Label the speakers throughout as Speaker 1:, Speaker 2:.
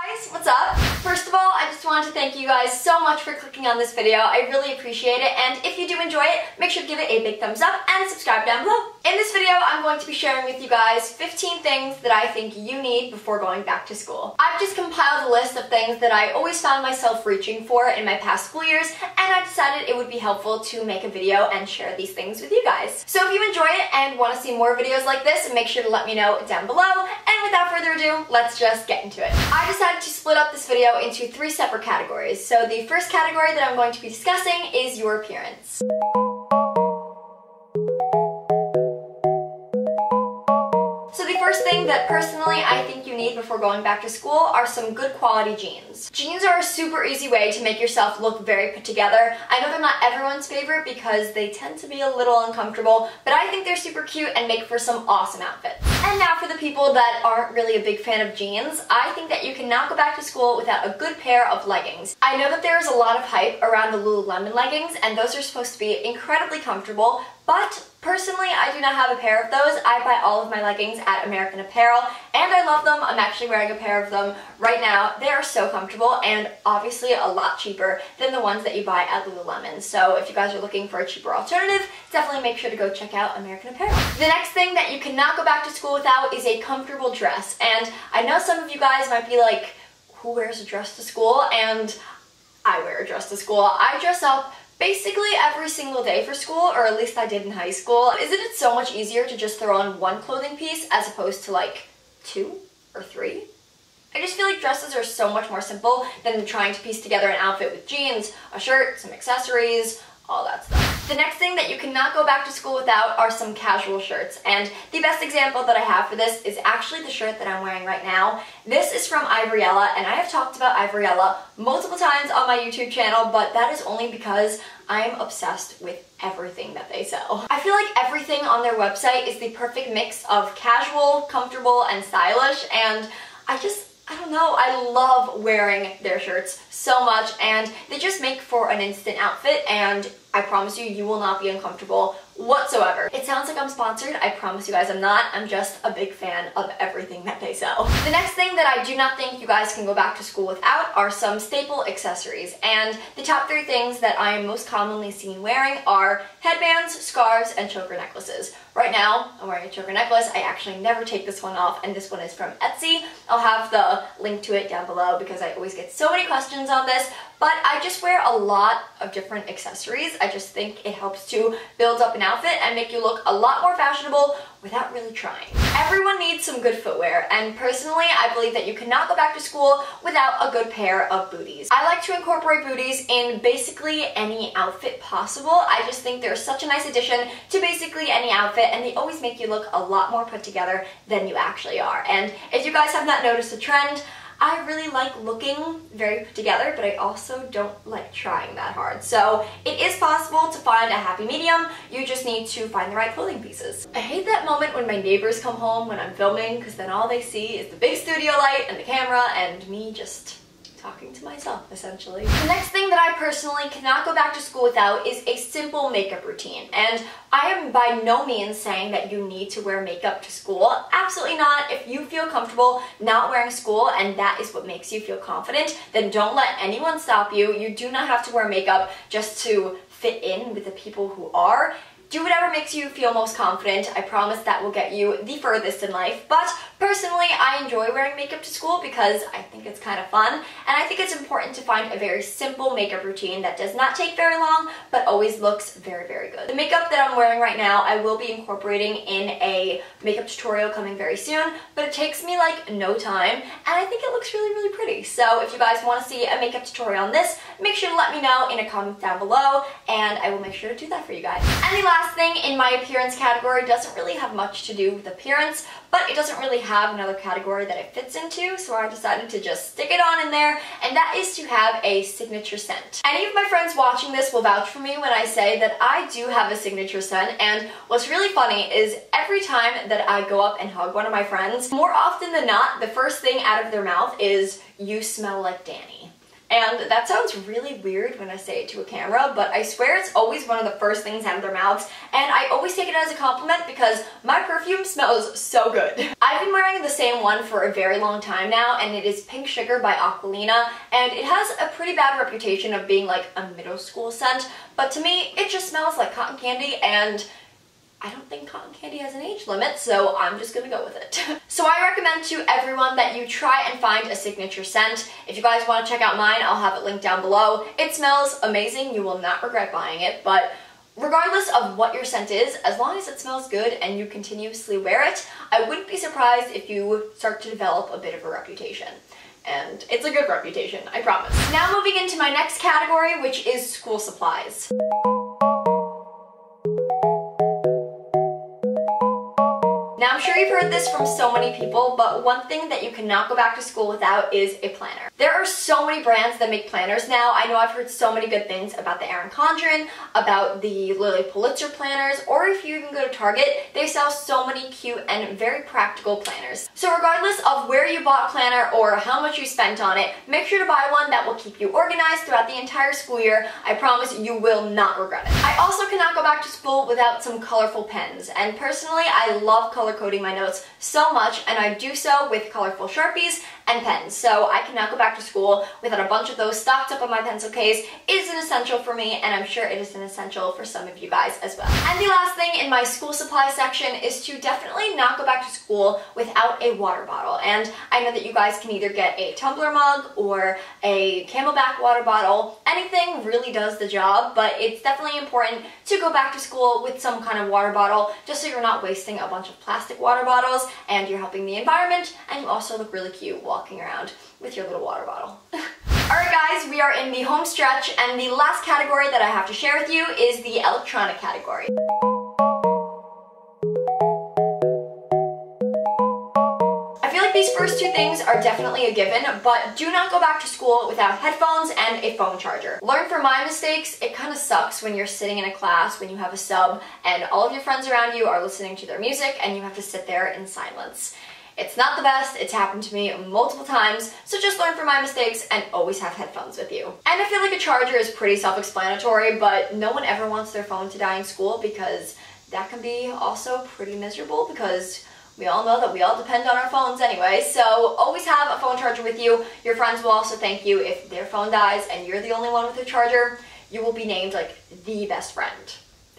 Speaker 1: Guys, what's up? First of all, I just wanted to thank you guys so much for clicking on this video. I really appreciate it, and if you do enjoy it, make sure to give it a big thumbs up and subscribe down below. In this video, I'm going to be sharing with you guys 15 things that I think you need before going back to school. I've just compiled a list of things that I always found myself reaching for in my past school years, and I decided it would be helpful to make a video and share these things with you guys. So if you enjoy it and want to see more videos like this, make sure to let me know down below, and without further ado, let's just get into it. I decided to split up this video into 3 separate categories. So the first category that I'm going to be discussing is your appearance. So the first thing that personally I think you need before going back to school are some good quality jeans. Jeans are a super easy way to make yourself look very put together. I know they're not everyone's favorite because they tend to be a little uncomfortable, but I think they're super cute and make for some awesome outfits. And now for the people that aren't really a big fan of jeans, I think that you cannot go back to school without a good pair of leggings. I know that there's a lot of hype around the Lululemon leggings, and those are supposed to be incredibly comfortable, but personally, I do not have a pair of those. I buy all of my leggings at American Apparel, and I love them. I'm actually wearing a pair of them right now. They are so comfortable and obviously a lot cheaper than the ones that you buy at Lululemon. So if you guys are looking for a cheaper alternative, definitely make sure to go check out American Apparel. The next thing that you cannot go back to school without is a comfortable dress. And I know some of you guys might be like, who wears a dress to school? And I wear a dress to school. I dress up basically every single day for school, or at least I did in high school. Isn't it so much easier to just throw on one clothing piece as opposed to like 2 or 3? I just feel like dresses are so much more simple than trying to piece together an outfit with jeans, a shirt, some accessories, all that stuff. The next thing that you cannot go back to school without are some casual shirts, and the best example that I have for this is actually the shirt that I'm wearing right now. This is from Ivoriella, and I have talked about Ivoriella multiple times on my YouTube channel, but that is only because I'm obsessed with everything that they sell. I feel like everything on their website is the perfect mix of casual, comfortable, and stylish, and I don't know, I love wearing their shirts so much, and they just make for an instant outfit, and I promise you, you will not be uncomfortable whatsoever. It sounds like I'm sponsored. I promise you guys I'm not. I'm just a big fan of everything that they sell. The next thing that I do not think you guys can go back to school without are some staple accessories. And the top 3 things that I am most commonly seen wearing are headbands, scarves, and choker necklaces. Right now, I'm wearing a choker necklace. I actually never take this one off, and this one is from Etsy. I'll have the link to it down below because I always get so many questions on this, but I just wear a lot of different accessories. I just think it helps to build up an outfit and make you look a lot more fashionable without really trying. Everyone needs some good footwear, and personally, I believe that you cannot go back to school without a good pair of booties. I like to incorporate booties in basically any outfit possible. I just think they're such a nice addition to basically any outfit, and they always make you look a lot more put together than you actually are. And if you guys have not noticed a trend, I really like looking very put together, but I also don't like trying that hard. So it is possible to find a happy medium. You just need to find the right clothing pieces. I hate that moment when my neighbors come home when I'm filming, because then all they see is the big studio light and the camera and me just talking to myself, essentially. The next thing that I personally cannot go back to school without is a simple makeup routine. And I am by no means saying that you need to wear makeup to school. Absolutely not. If you feel comfortable not wearing school and that is what makes you feel confident, then don't let anyone stop you. You do not have to wear makeup just to fit in with the people who are. Do whatever makes you feel most confident. I promise that will get you the furthest in life. But personally, I enjoy wearing makeup to school because I think it's kind of fun. And I think it's important to find a very simple makeup routine that does not take very long, but always looks very, very good. The makeup that I'm wearing right now, I will be incorporating in a makeup tutorial coming very soon, but it takes me like no time, and I think it looks really, really pretty. So if you guys want to see a makeup tutorial on this, make sure to let me know in a comment down below, and I will make sure to do that for you guys. And the last thing in my appearance category doesn't really have much to do with appearance, but it doesn't really have another category that it fits into, so I decided to just stick it on in there, and that is to have a signature scent. Any of my friends watching this will vouch for me when I say that I do have a signature scent, and what's really funny is every time that I go up and hug one of my friends, more often than not, the first thing out of their mouth is, "You smell like Dani." And that sounds really weird when I say it to a camera, but I swear it's always one of the first things out of their mouths, and I always take it as a compliment because my perfume smells so good. I've been wearing the same one for a very long time now, and it is Pink Sugar by Aquilina, and it has a pretty bad reputation of being like a middle school scent, but to me, it just smells like cotton candy, and I don't think cotton candy has an age limit, so I'm just gonna go with it. So I recommend to everyone that you try and find a signature scent. If you guys want to check out mine, I'll have it linked down below. It smells amazing. You will not regret buying it, but regardless of what your scent is, as long as it smells good and you continuously wear it, I wouldn't be surprised if you start to develop a bit of a reputation. And it's a good reputation, I promise. Now moving into my next category, which is school supplies. Now, I'm sure you've heard this from so many people, but one thing that you cannot go back to school without is a planner. There are so many brands that make planners now. I know I've heard so many good things about the Erin Condren, about the Lilly Pulitzer planners, or if you even go to Target, they sell so many cute and very practical planners. So regardless of where you bought a planner or how much you spent on it, make sure to buy one that will keep you organized throughout the entire school year. I promise you will not regret it. I also cannot go back to school without some colorful pens, and personally, I love color coding my notes so much, and I do so with colorful Sharpies and pens, so I cannot go back to school without a bunch of those stocked up on my pencil case. It is an essential for me, and I'm sure it is an essential for some of you guys as well. And the last thing in my school supply section is to definitely not go back to school without a water bottle. And I know that you guys can either get a tumbler mug or a Camelback water bottle. Anything really does the job, but it's definitely important to go back to school with some kind of water bottle, just so you're not wasting a bunch of plastic water bottles, and you're helping the environment, and you also look really cute walking around with your little water bottle. Alright guys, we are in the home stretch, and the last category that I have to share with you is the electronic category. These first two things are definitely a given, but do not go back to school without headphones and a phone charger. Learn from my mistakes. It kind of sucks when you're sitting in a class, when you have a sub, and all of your friends around you are listening to their music, and you have to sit there in silence. It's not the best. It's happened to me multiple times, so just learn from my mistakes and always have headphones with you. And I feel like a charger is pretty self-explanatory, but no one ever wants their phone to die in school, because that can be also pretty miserable, because we all know that we all depend on our phones anyway, so always have a phone charger with you. Your friends will also thank you if their phone dies and you're the only one with a charger. You will be named like the best friend.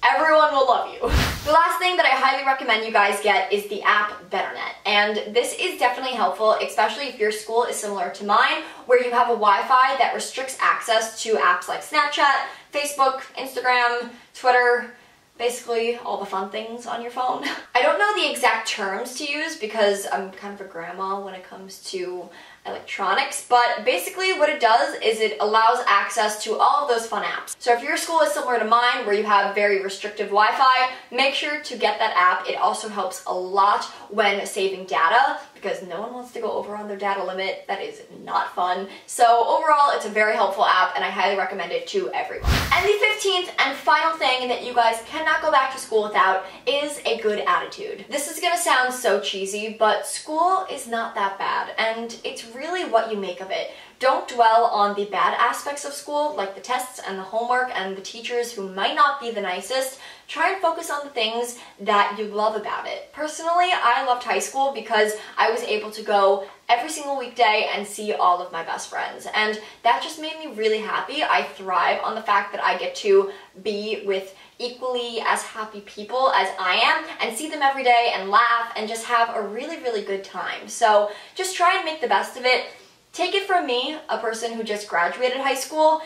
Speaker 1: Everyone will love you. The last thing that I highly recommend you guys get is the app BetterNet, and this is definitely helpful, especially if your school is similar to mine, where you have a Wi-Fi that restricts access to apps like Snapchat, Facebook, Instagram, Twitter, basically all the fun things on your phone. I don't know the exact terms to use because I'm kind of a grandma when it comes to electronics, but basically what it does is it allows access to all of those fun apps. So if your school is similar to mine, where you have very restrictive Wi-Fi, make sure to get that app. It also helps a lot when saving data, because no one wants to go over on their data limit. That is not fun. So overall, it's a very helpful app, and I highly recommend it to everyone. And the 15th and final thing that you guys cannot go back to school without is a good attitude. This is gonna sound so cheesy, but school is not that bad, and it's really what you make of it. Don't dwell on the bad aspects of school, like the tests and the homework and the teachers who might not be the nicest. Try and focus on the things that you love about it. Personally, I loved high school because I was able to go every single weekday and see all of my best friends, and that just made me really happy. I thrive on the fact that I get to be with equally as happy people as I am and see them every day and laugh and just have a really, really good time. So just try and make the best of it. Take it from me, a person who just graduated high school,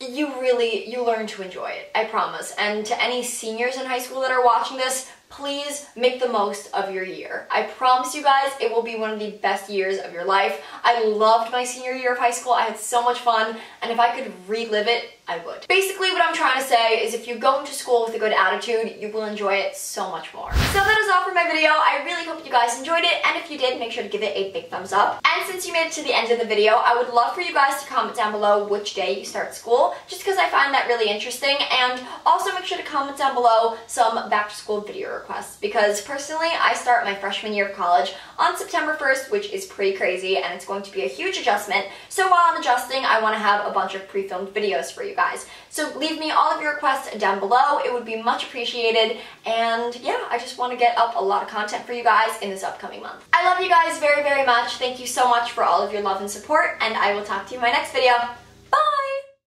Speaker 1: you learn to enjoy it, I promise. And to any seniors in high school that are watching this, please make the most of your year. I promise you guys, it will be one of the best years of your life. I loved my senior year of high school. I had so much fun, and if I could relive it I would. Basically, what I'm trying to say is if you go into school with a good attitude, you will enjoy it so much more. So that is all for my video. I really hope you guys enjoyed it, and if you did, make sure to give it a big thumbs up. And since you made it to the end of the video, I would love for you guys to comment down below which day you start school, just because I find that really interesting, and also make sure to comment down below some back to school video requests, because personally, I start my freshman year of college on September 1st, which is pretty crazy, and it's going to be a huge adjustment. So while I'm adjusting, I want to have a bunch of pre-filmed videos for you guys. So leave me all of your requests down below. It would be much appreciated. And yeah, I just want to get up a lot of content for you guys in this upcoming month. I love you guys very, very much. Thank you so much for all of your love and support, and I will talk to you in my next video.